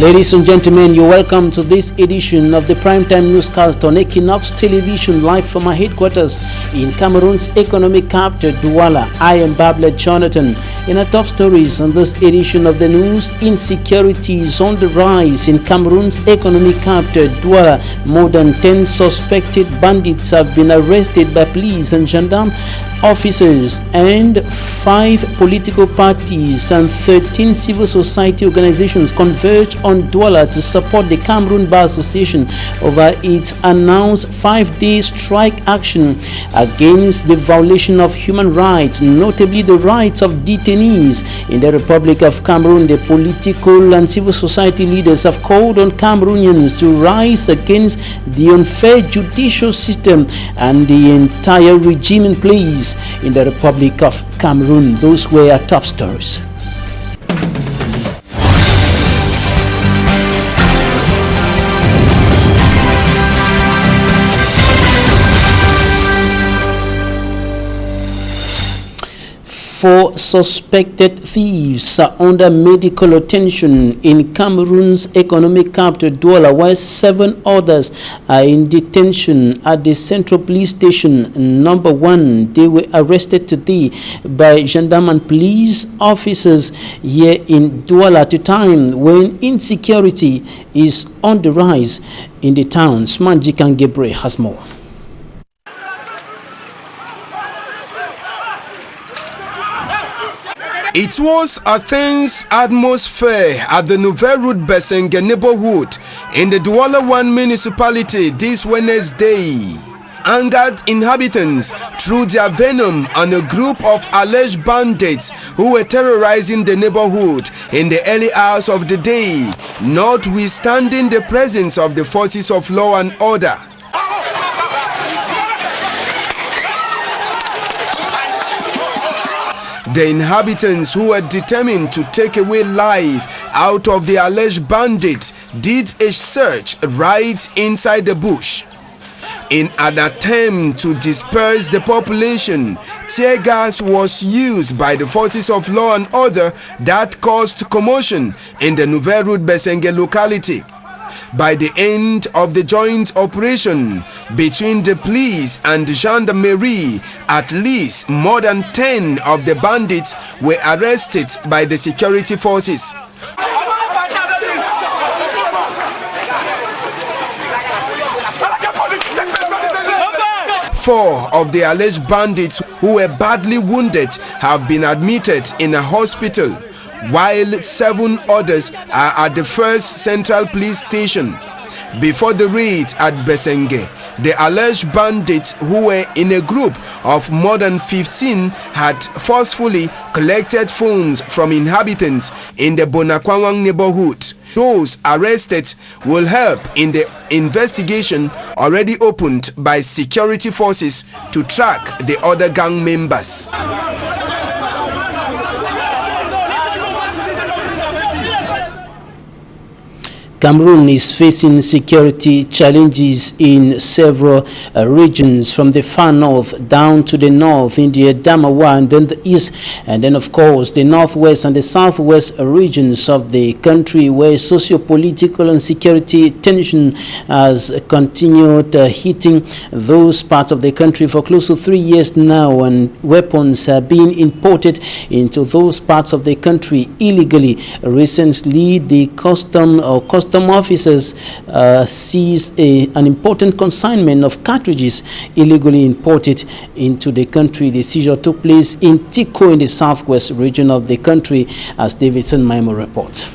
Ladies and gentlemen, you're welcome to this edition of the Primetime Newscast on Equinox Television, live from our headquarters in Cameroon's economic capital, Douala. I am Babla Jonathan. In our top stories on this edition of the news, insecurity is on the rise in Cameroon's economic capital, Douala. More than 10 suspected bandits have been arrested by police and gendarme officers, and 5 political parties and 13 civil society organizations converge on Douala to support the Cameroon Bar Association over its announced 5-day strike action against the violation of human rights, notably the rights of detainees in the Republic of Cameroon. The political and civil society leaders have called on Cameroonians to rise against the unfair judicial system and the entire regime in place in the Republic of Cameroon. Those were our top stories. Four suspected thieves are under medical attention in Cameroon's economic capital, Douala, while 7 others are in detention at the Central Police Station number 1. They were arrested today by gendarme and police officers here in Douala at a time when insecurity is on the rise in the town. Smanjikan Gebre has more. It was a tense atmosphere at the Nouvelle Route Besenge neighborhood in the Douala 1 municipality this Wednesday. Angered inhabitants threw their venom on a group of alleged bandits who were terrorizing the neighborhood in the early hours of the day, notwithstanding the presence of the forces of law and order. The inhabitants, who were determined to take away life out of the alleged bandits, did a search right inside the bush. In an attempt to disperse the population, tear gas was used by the forces of law and order that caused commotion in the Nouvelle Route Besenge locality. By the end of the joint operation between the police and the gendarmerie, at least more than 10 of the bandits were arrested by the security forces. 4 of the alleged bandits who were badly wounded have been admitted in a hospital, while 7 others are at the first central police station. Before the raid at Besenge, the alleged bandits, who were in a group of more than 15, had forcefully collected phones from inhabitants in the Bonakwawang neighborhood. Those arrested will help in the investigation already opened by security forces to track the other gang members. Cameroon is facing security challenges in several regions, from the far north down to the north in the Adamawa, and then the east, and then of course the northwest and the southwest regions of the country, where socio-political and security tension has continued hitting those parts of the country for close to 3 years now, and weapons are being imported into those parts of the country illegally. Recently, the custom officers seized an important consignment of cartridges illegally imported into the country. The seizure took place in Tiko in the southwest region of the country, as Davidson Maimo reports.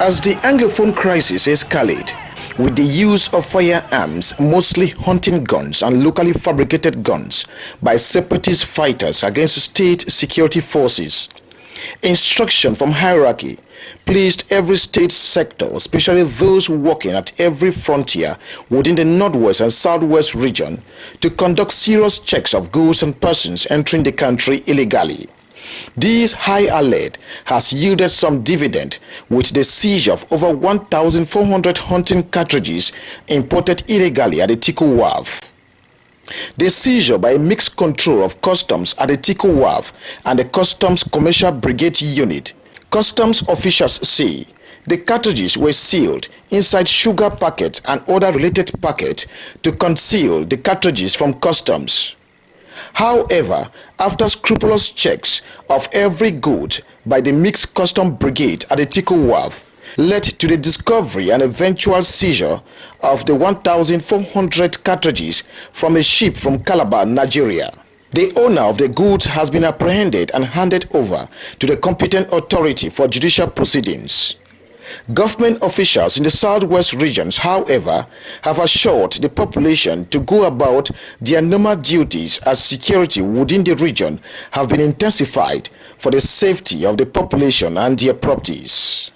As the Anglophone crisis escalates, with the use of firearms, mostly hunting guns and locally fabricated guns, by separatist fighters against state security forces, instruction from hierarchy placed every state sector, especially those working at every frontier within the northwest and southwest region, to conduct serious checks of goods and persons entering the country illegally. This high alert has yielded some dividend, with the seizure of over 1,400 hunting cartridges imported illegally at the Tiko Wharf. The seizure by a mixed control of customs at the Tico Wharf and the Customs Commercial Brigade Unit. Customs officials say the cartridges were sealed inside sugar packets and other related packets to conceal the cartridges from customs. However, after scrupulous checks of every good by the Mixed Custom Brigade at the Tico Wharf, led to the discovery and eventual seizure of the 1,400 cartridges from a ship from Calabar, Nigeria. The owner of the goods has been apprehended and handed over to the competent authority for judicial proceedings. Government officials in the southwest regions, however, have assured the population to go about their normal duties as security within the region have been intensified for the safety of the population and their properties.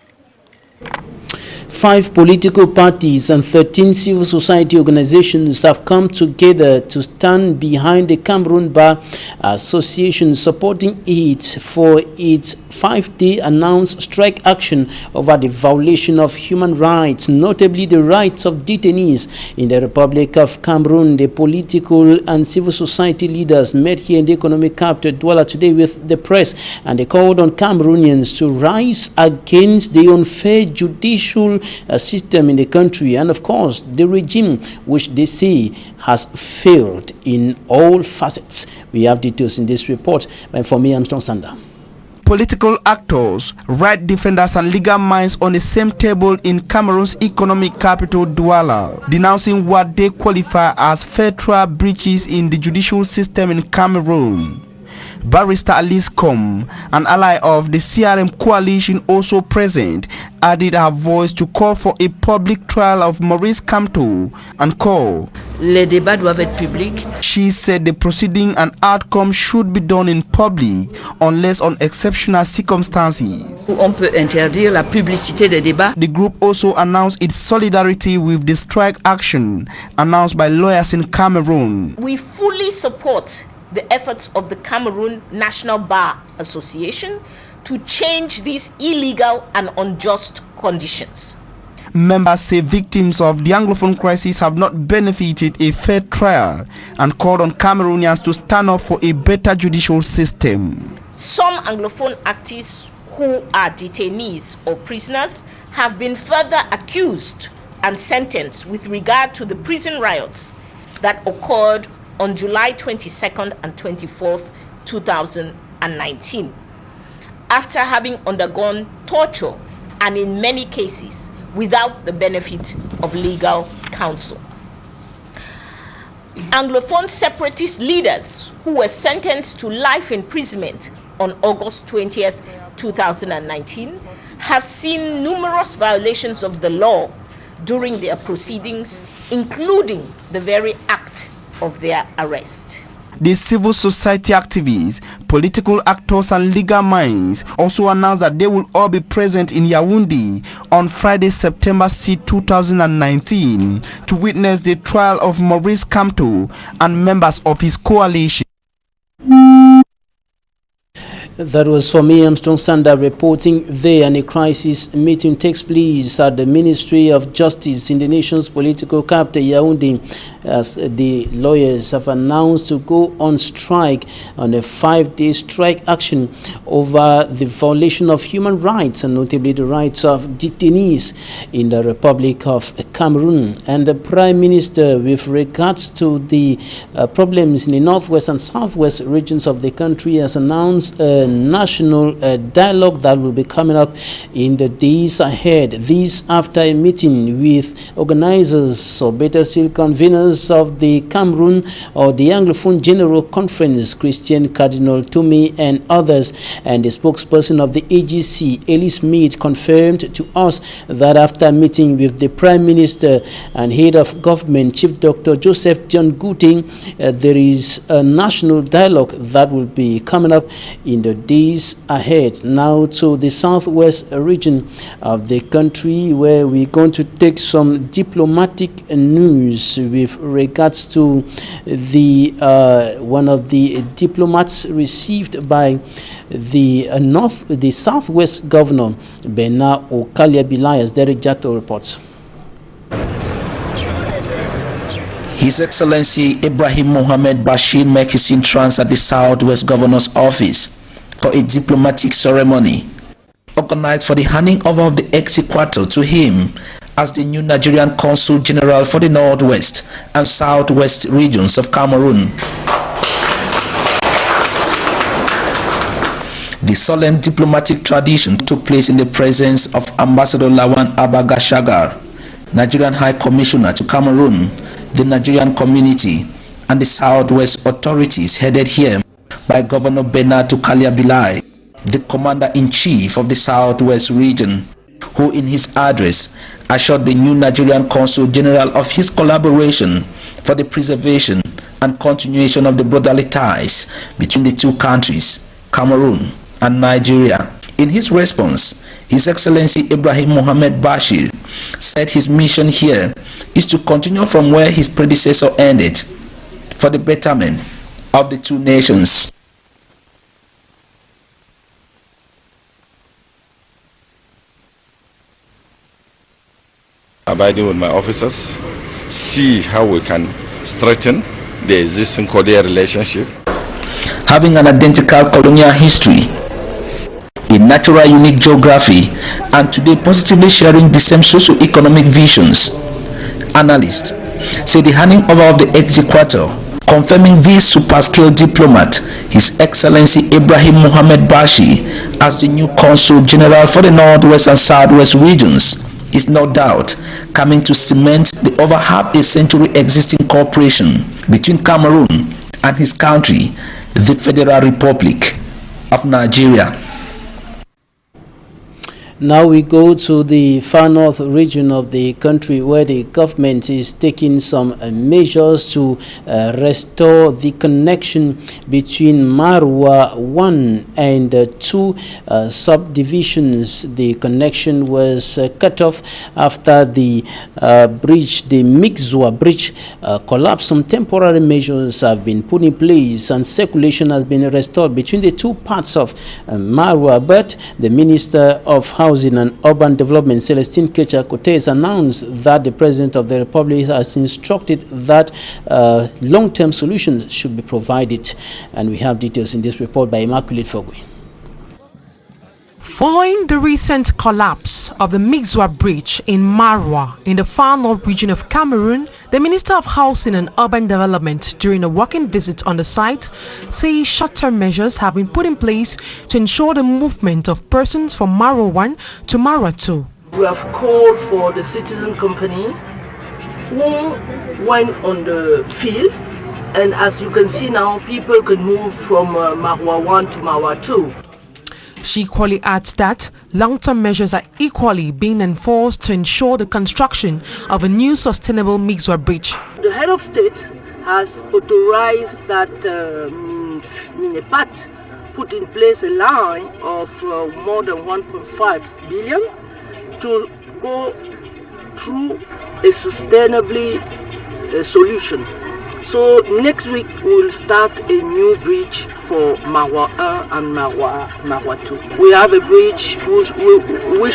5 political parties and 13 civil society organizations have come together to stand behind the Cameroon Bar Association, supporting it for its 5-day announced strike action over the violation of human rights, notably the rights of detainees in the Republic of Cameroon. The political and civil society leaders met here in the economic capital Douala today with the press, and they called on Cameroonians to rise against the unfair judicial system in the country and, of course, the regime which they say has failed in all facets. We have details in this report by for me, Armstrong Sander. Political actors, right defenders and legal minds on the same table in Cameroon's economic capital Douala, denouncing what they qualify as federal breaches in the judicial system in Cameroon. Barrister Alice Com, an ally of the CRM coalition also present, added her voice to call for a public trial of Maurice Kamto and call. Les débats doivent être publics. She said the proceeding and outcome should be done in public unless on exceptional circumstances. On peut interdire la publicité des débats. The group also announced its solidarity with the strike action announced by lawyers in Cameroon. We fully support the efforts of the Cameroon National Bar Association to change these illegal and unjust conditions. Members say victims of the Anglophone crisis have not benefited a fair trial and called on Cameroonians to stand up for a better judicial system. Some Anglophone activists who are detainees or prisoners have been further accused and sentenced with regard to the prison riots that occurred on July 22nd and 24th, 2019, after having undergone torture and in many cases without the benefit of legal counsel. Anglophone separatist leaders who were sentenced to life imprisonment on August 20th, 2019 have seen numerous violations of the law during their proceedings, including the very act of their arrest. The civil society activists, political actors and legal minds also announced that they will all be present in Yaoundé on Friday, September 6, 2019 to witness the trial of Maurice Kamto and members of his coalition. That was for me, Armstrong Sander, reporting there. And a crisis meeting takes place at the Ministry of Justice in the nation's political capital, Yaoundé, as the lawyers have announced to go on strike on a 5-day strike action over the violation of human rights, and notably the rights of detainees in the Republic of Cameroon. And the Prime Minister, with regards to the problems in the northwest and southwest regions of the country, has announced a national dialogue that will be coming up in the days ahead. This after a meeting with organizers, or better still conveners, of the Cameroon or the Anglophone General Conference, Christian Cardinal Toomey and others. And the spokesperson of the AGC, Ellie Smith, confirmed to us that after meeting with the Prime Minister and Head of Government, Chief Dr. Joseph John Gouting, there is a national dialogue that will be coming up in the days ahead. Now to the southwest region of the country, where we're going to take some diplomatic news with regards to the one of the diplomats received by the southwest governor, Bernard Okalia Bilai, as Derek Jato reports. His Excellency Ibrahim Mohammed Bashir made his entrance at the Southwest Governor's Office for a diplomatic ceremony organized for the handing over of the exequatur to him as the new Nigerian Consul General for the Northwest and Southwest regions of Cameroon. The solemn diplomatic tradition took place in the presence of Ambassador Lawan Abagashagar, Nigerian High Commissioner to Cameroon, the Nigerian community, and the Southwest authorities headed here by Governor Bernard Tukaliabilai, the Commander-in-Chief of the Southwest region, who in his address assured the new Nigerian Consul General of his collaboration for the preservation and continuation of the brotherly ties between the two countries, Cameroon and Nigeria. In his response, His Excellency Ibrahim Mohammed Bashir said his mission here is to continue from where his predecessor ended for the betterment of the two nations. Abiding with my officers, see how we can strengthen the existing cordial relationship. Having an identical colonial history, a natural unique geography, and today positively sharing the same socio-economic visions, analysts say the handing over of the exequatur confirming this super-skilled diplomat, His Excellency Ibrahim Mohammed Bashir, as the new Consul General for the Northwest and Southwest regions, is no doubt coming to cement the over half a century existing cooperation between Cameroon and his country, the Federal Republic of Nigeria. Now we go to the far north region of the country, where the government is taking some measures to restore the connection between Marwa 1 and 2 subdivisions. The connection was cut off after the bridge, the Mixwa bridge, collapsed. Some temporary measures have been put in place and circulation has been restored between the two parts of Marwa, but the Minister of Housing and Urban Development, Celestine Kecha-Cortez, announced that the President of the Republic has instructed that long-term solutions should be provided. And we have details in this report by Immaculate Fogwe. Following the recent collapse of the Mixwa Bridge in Marwa in the far north region of Cameroon, the Minister of Housing and Urban Development, during a working visit on the site, says short-term measures have been put in place to ensure the movement of persons from Marwa 1 to Marwa 2. We have called for the citizen company who went on the field, and as you can see now, people can move from Marwa 1 to Marwa 2. She equally adds that long-term measures are equally being enforced to ensure the construction of a new sustainable Mixwa bridge. The head of state has authorized that Minepat put in place a line of more than 1.5 billion to go through a sustainably solution. So next week we'll start a new bridge for Marwa 1 and Marwa 2. We have a bridge which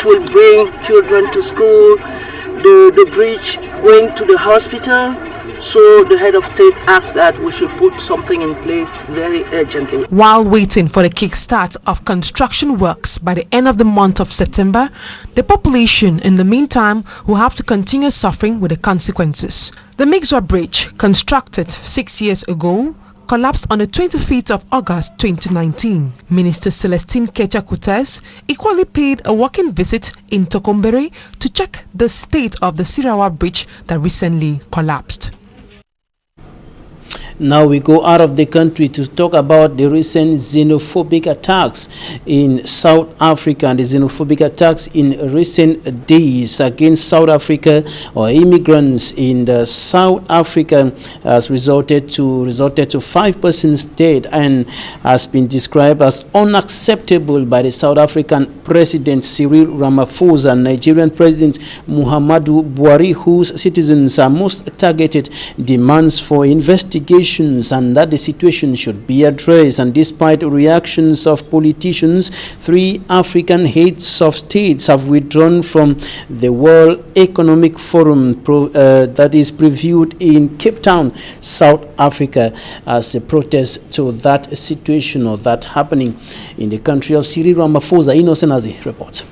will bring children to school, the bridge going to the hospital. So the head of state asked that we should put something in place very urgently. While waiting for the kickstart of construction works by the end of the month of September, the population in the meantime will have to continue suffering with the consequences. The Mixwa Bridge, constructed 6 years ago, collapsed on the 25th of August 2019. Minister Celestine Kecha-Cortez equally paid a working visit in Tokombere to check the state of the Sirawa Bridge that recently collapsed. Now we go out of the country to talk about the recent xenophobic attacks in South Africa, and the xenophobic attacks in recent days against South Africa or immigrants in the South Africa has resulted to 5 persons dead and has been described as unacceptable by the South African President Cyril Ramaphosa and Nigerian President Muhammadu Buhari, whose citizens are most targeted. Demands for investigation allegations and that the situation should be addressed. And despite reactions of politicians, 3 African heads of states have withdrawn from the World Economic Forum that is previewed in Cape Town, South Africa, as a protest to that situation or that happening in the country of Cyril Ramaphosa. Innocent Azi reports.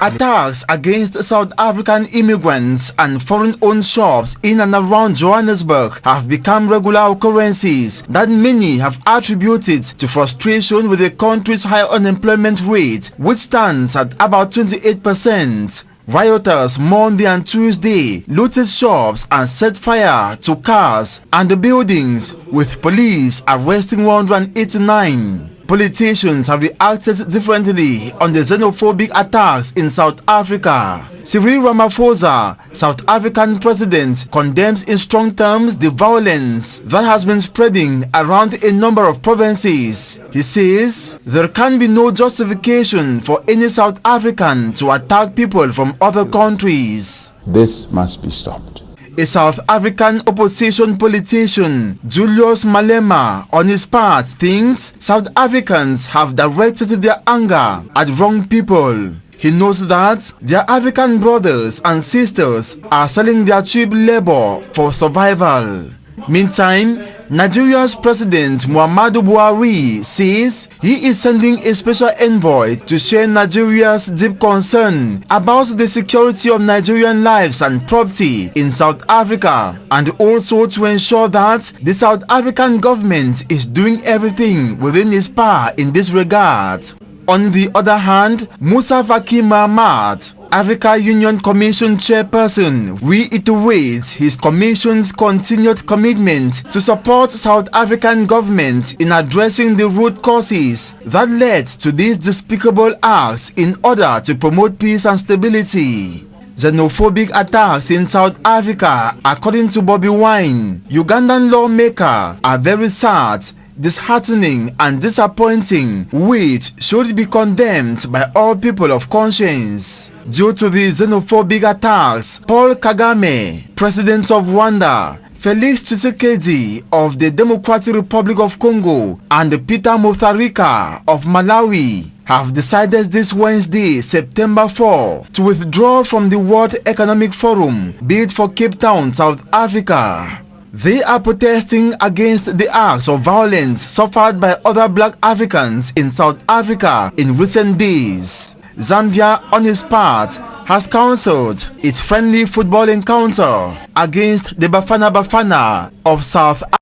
Attacks against South African immigrants and foreign-owned shops in and around Johannesburg have become regular occurrences that many have attributed to frustration with the country's high unemployment rate, which stands at about 28%. Rioters Monday and Tuesday looted shops and set fire to cars and the buildings, with police arresting 189. Politicians have reacted differently on the xenophobic attacks in South Africa. Cyril Ramaphosa, South African president, condemns in strong terms the violence that has been spreading around a number of provinces. He says there can be no justification for any South African to attack people from other countries. This must be stopped. A South African opposition politician, Julius Malema, on his part, thinks South Africans have directed their anger at wrong people. He knows that their African brothers and sisters are selling their cheap labor for survival. Meantime, Nigeria's President Muhammadu Buhari says he is sending a special envoy to share Nigeria's deep concern about the security of Nigerian lives and property in South Africa, and also to ensure that the South African government is doing everything within its power in this regard. On the other hand, Musa Faki Mahamat, Africa Union Commission chairperson, reiterates his commission's continued commitment to support South African government in addressing the root causes that led to these despicable acts in order to promote peace and stability. Xenophobic attacks in South Africa, according to Bobby Wine, Ugandan lawmaker, are very sad, disheartening and disappointing, which should be condemned by all people of conscience. Due to the xenophobic attacks, Paul Kagame, president of Rwanda, Felix Tshisekedi of the Democratic Republic of Congo, and Peter Mutharika of Malawi have decided this Wednesday, September 4, to withdraw from the World Economic Forum bid for Cape Town, South Africa. They are protesting against the acts of violence suffered by other black Africans in South Africa in recent days. Zambia, on its part, has cancelled its friendly football encounter against the Bafana Bafana of South Africa.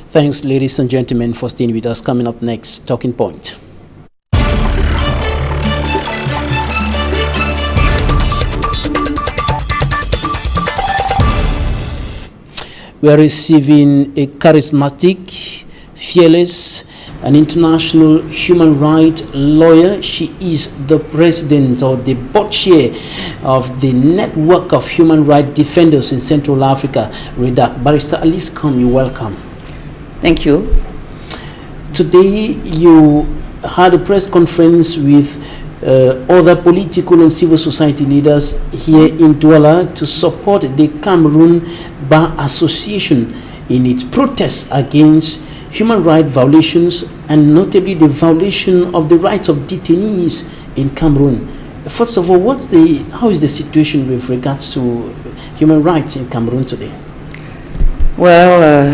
Thanks, ladies and gentlemen, for staying with us. Coming up next, Talking Point. We are receiving a charismatic, fearless, an international human rights lawyer. She is the president or the board chair of the Network of Human Rights Defenders in Central Africa, REDAC. Barrister Alice Come, welcome. Thank you. Today you had a press conference with other political and civil society leaders here in Douala to support the Cameroon Bar Association in its protests against human rights violations, and notably the violation of the rights of detainees in Cameroon. First of all, how is the situation with regards to human rights in Cameroon today? Well,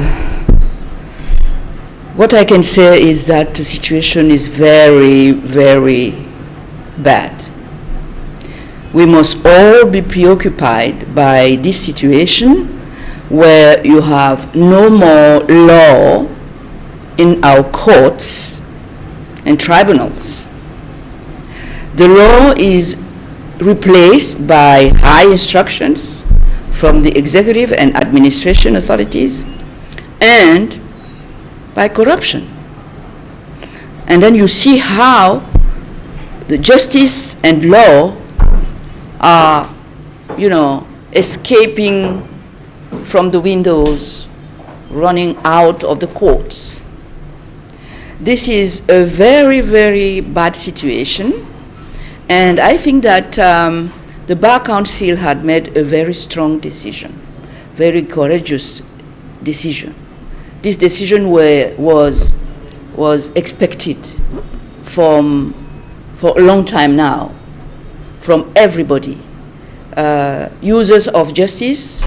what I can say is that the situation is very, very bad. We must all be preoccupied by this situation where you have no more law in our courts and tribunals. The law is replaced by high instructions from the executive and administration authorities and by corruption. And then you see how the justice and law are, escaping from the windows, running out of the courts. This is a very, very bad situation, and I think that the Bar Council had made a very strong decision, very courageous decision. This decision was expected for a long time now from everybody, users of justice,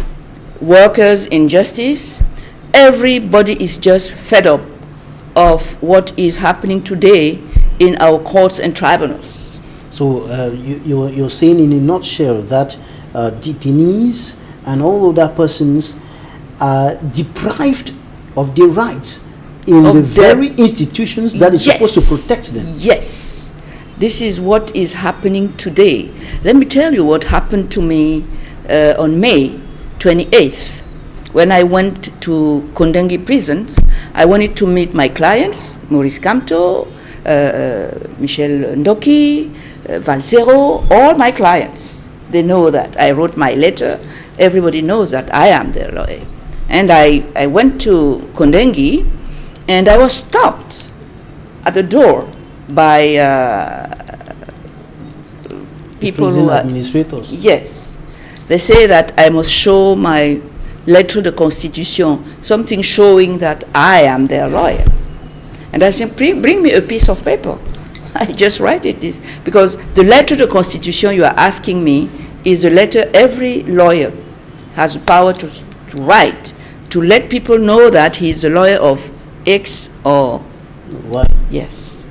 workers in justice. Everybody is just fed up of what is happening today in our courts and tribunals. So you're saying in a nutshell that detainees and all other persons are deprived of their rights in the very institutions that is supposed to protect them. Yes, this is what is happening today. Let me tell you what happened to me on May 28th. When I went to Kondengi prisons, I wanted to meet my clients, Maurice Kamto, Michel Ndoki, Valsero, all my clients. They know that I wrote my letter. Everybody knows that I am their lawyer. And I went to Kondengi, and I was stopped at the door by people prison who are administrators. Yes, they say that I must show my lettre de constitution, something showing that I am their lawyer. And I said, bring me a piece of paper. I just write it, because the lettre de constitution you are asking me is a letter every lawyer has the power to write, to let people know that he is the lawyer of X or Y. Yes.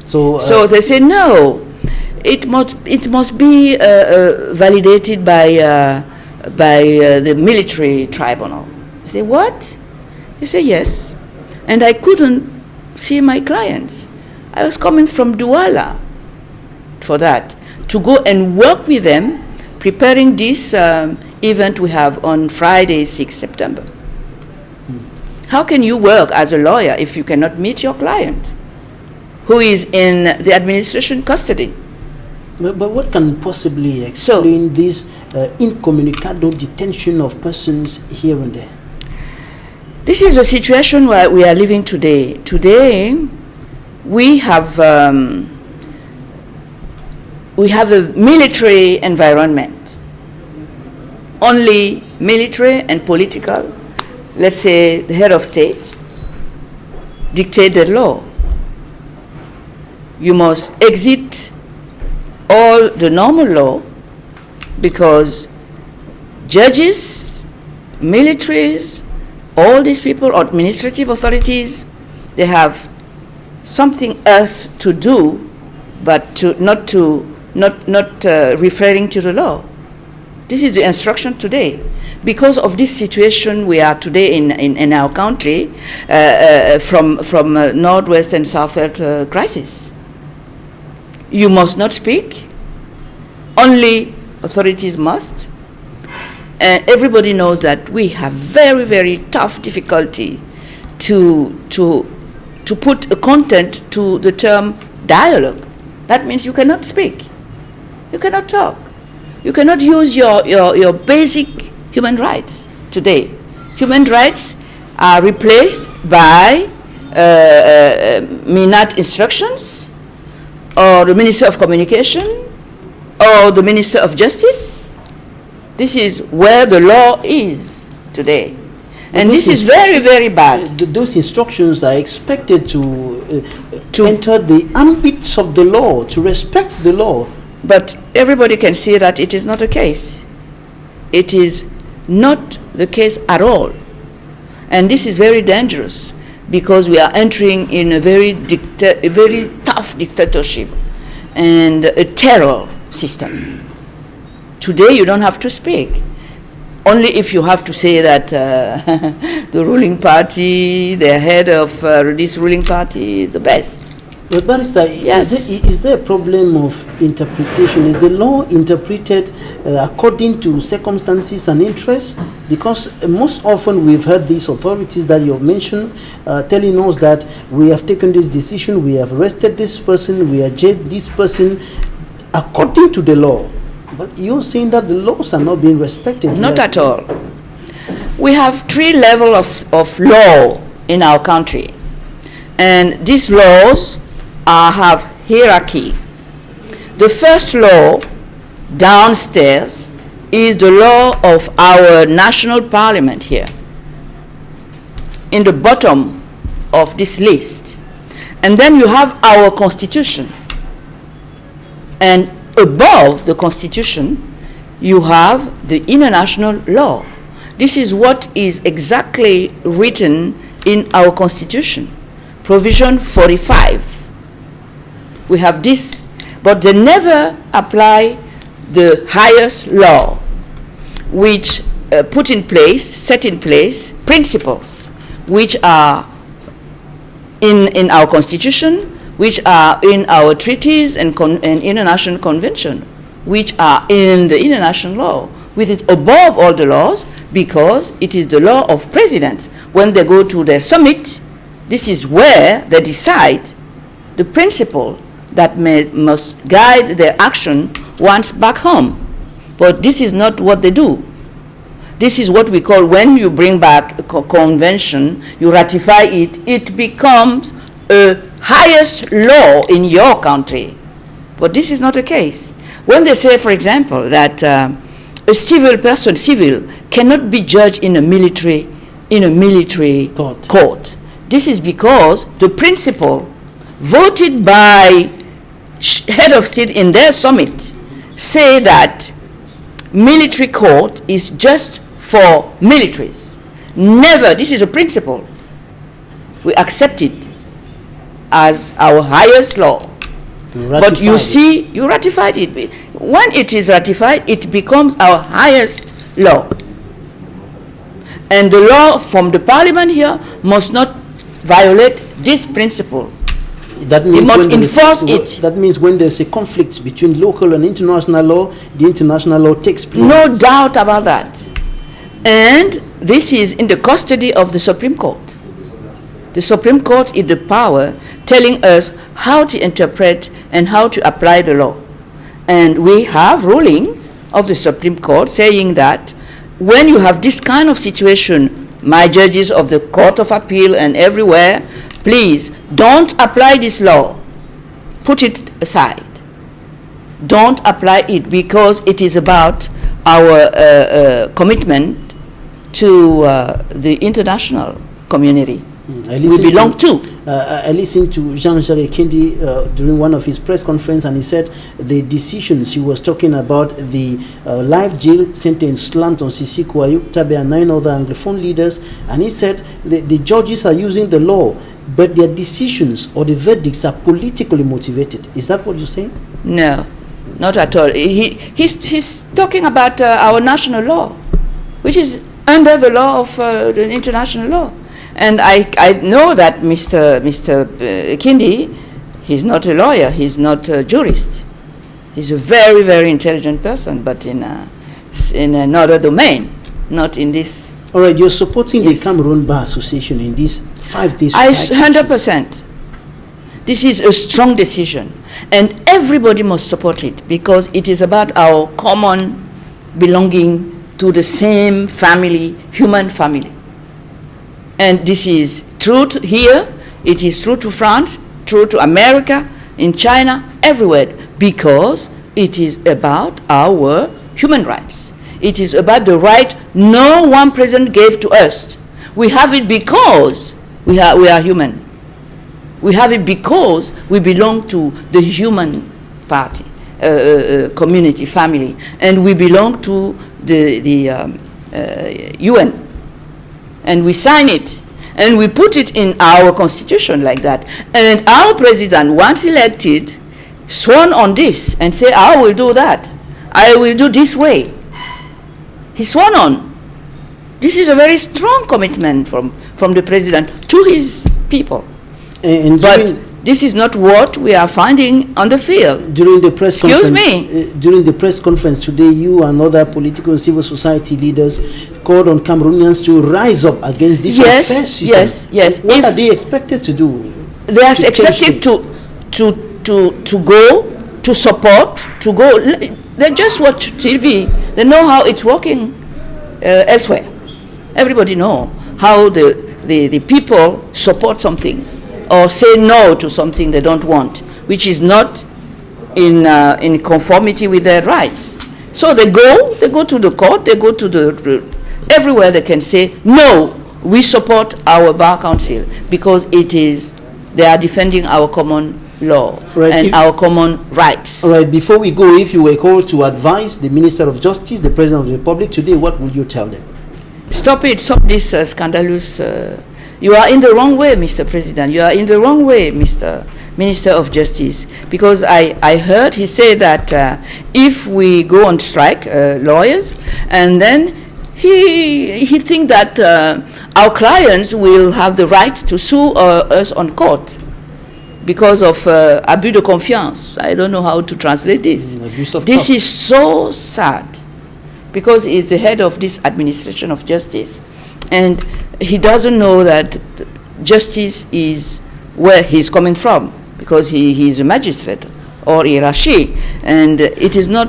So they say no. It must be validated by the military tribunal. I say what? They say yes, and I couldn't see my clients. I was coming from Douala for that, to go and work with them, preparing this event we have on Friday, 6 September. How can you work as a lawyer if you cannot meet your client who is in the administration custody? But what can possibly explain this incommunicado detention of persons here and there? This is a situation where we are living today. Today, we have a military environment. Only military and political, let's say the head of state, dictate the law. You must exit all the normal law, because judges, militaries, all these people, administrative authorities, they have something else to do, but not referring to the law. This is the instruction today. Because of this situation we are today in our country, from northwest and southwest crisis. You must not speak. Only authorities must. And everybody knows that we have very, very tough difficulty to put a content to the term dialogue. That means you cannot speak. You cannot talk. You cannot use your basic human rights today. Human rights are replaced by Minat instructions, or the Minister of Communication, or the Minister of Justice. This is where the law is today. And this is very, very bad. Those instructions are expected to enter the ambits of the law, to respect the law. But everybody can see that it is not the case. It is not the case at all. And this is very dangerous, because we are entering in a very tough dictatorship and a terror system. Today you don't have to speak. Only if you have to say that the ruling party, the head of this ruling party is the best. But Barrister, yes. is there a problem of interpretation? Is the law interpreted according to circumstances and interests? Because most often we've heard these authorities that you have mentioned telling us that we have taken this decision, we have arrested this person, we have jailed this person according to the law. But you're saying that the laws are not being respected. Not at all. We have 3 levels of law in our country. And these laws have hierarchy. The first law downstairs is the law of our national parliament here, in the bottom of this list. And then you have our constitution. And above the constitution, you have the international law. This is what is exactly written in our constitution. Provision 45. We have this, but they never apply the highest law, which set in place principles which are in our constitution, which are in our treaties and international convention, which are in the international law, with it above all the laws, because it is the law of presidents. When they go to their summit, this is where they decide the principle that must guide their action once back home. But this is not what they do. This is what we call, when you bring back a convention, you ratify it, it becomes a highest law in your country. But this is not the case. When they say, for example, that a civil person, cannot be judged in a military court. This is because the principle voted by head of state in their summit say that military court is just for militaries. Never, this is a principle. We accept it as our highest law. But you see, you ratified it. When it is ratified, it becomes our highest law. And the law from the parliament here must not violate this principle. That means it must enforce it. That means when there's a conflict between local and international law, the international law takes place. No doubt about that. And this is in the custody of the Supreme Court. The Supreme Court is the power telling us how to interpret and how to apply the law. And we have rulings of the Supreme Court saying that when you have this kind of situation, my judges of the Court of Appeal and everywhere, please don't apply this law. Put it aside. Don't apply it, because it is about our commitment to the international community we belong to. I listened to Jean-Jacques Kindi during one of his press conferences, and he said the decisions he was talking about, the life jail sentence slammed on Sisi Kouayou Tabe and 9 other Anglophone leaders, and he said the judges are using the law, but their decisions or the verdicts are politically motivated. Is that what you're saying? No, not at all. He's talking about our national law, which is under the law of the international law. And I know that Mr. Kindi, he's not a lawyer, he's not a jurist. He's a very, very intelligent person, but in another domain, not in this. All right, you're supporting the Cameroon Bar Association in this 5 days. 100%. This is a strong decision, and everybody must support it, because it is about our common belonging to the same family, human family. And this is true here, it is true to France, true to America, in China, everywhere, because it is about our human rights. It is about the right no one president gave to us. We have it because we are human. We have it because we belong to the human party, community, family, and we belong to the UN. And we sign it, and we put it in our constitution like that. And our president, once elected, sworn on this and say, I will do that. I will do this way. He sworn on. This is a very strong commitment from the president to his people. But this is not what we are finding on the field. During the press Excuse conference, me. During the press conference today, you and other political and civil society leaders called on Cameroonians to rise up against this unfair system. Yes. What are they expected to do? They are expected to go, to support, to go. They just watch TV. They know how it's working elsewhere. Everybody know how the people support something or say no to something they don't want, which is not in conformity with their rights. So they go to the court, they go to everywhere they can say, no, we support our Bar Council because they are defending our common law and our common rights. All right, before we go, if you were called to advise the Minister of Justice, the President of the Republic today, what would you tell them? Stop this scandalous. You are in the wrong way, Mr. President. You are in the wrong way, Mr. Minister of Justice. Because I heard he said that if we go on strike, lawyers, and then he think that our clients will have the right to sue us on court because of abus de confiance. I don't know how to translate this. This is so sad because he's the head of this administration of justice, and he doesn't know that justice is where he's coming from because he is a magistrate or hierarchy, and it is not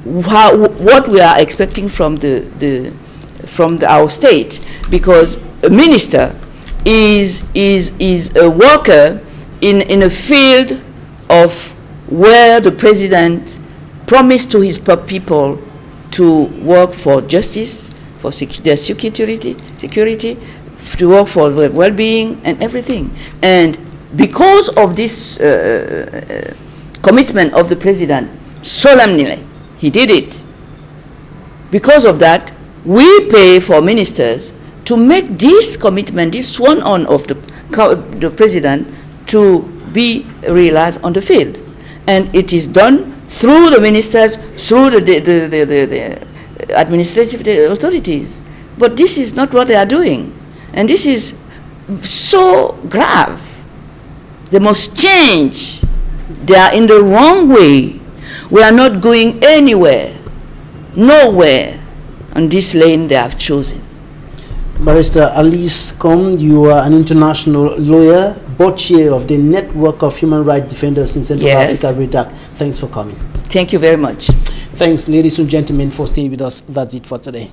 what we are expecting from our state, because a minister is a worker in a field of where the president promised to his people to work for justice, for their security, to work for their well-being and everything. And because of this commitment of the president, solemnly, he did it. Because of that, we pay for ministers to make this commitment, this sworn-on of the president, to be realized on the field. And it is done through the ministers, through the administrative authorities. But this is not what they are doing. And this is so grave. They must change. They are in the wrong way. We are not going anywhere, nowhere, on this lane they have chosen. Barrister Alice Com, you are an international lawyer, board chair of the Network of Human Rights Defenders in Central Africa, REDAC. Thanks for coming. Thank you very much. Thanks, ladies and gentlemen, for staying with us. That's it for today.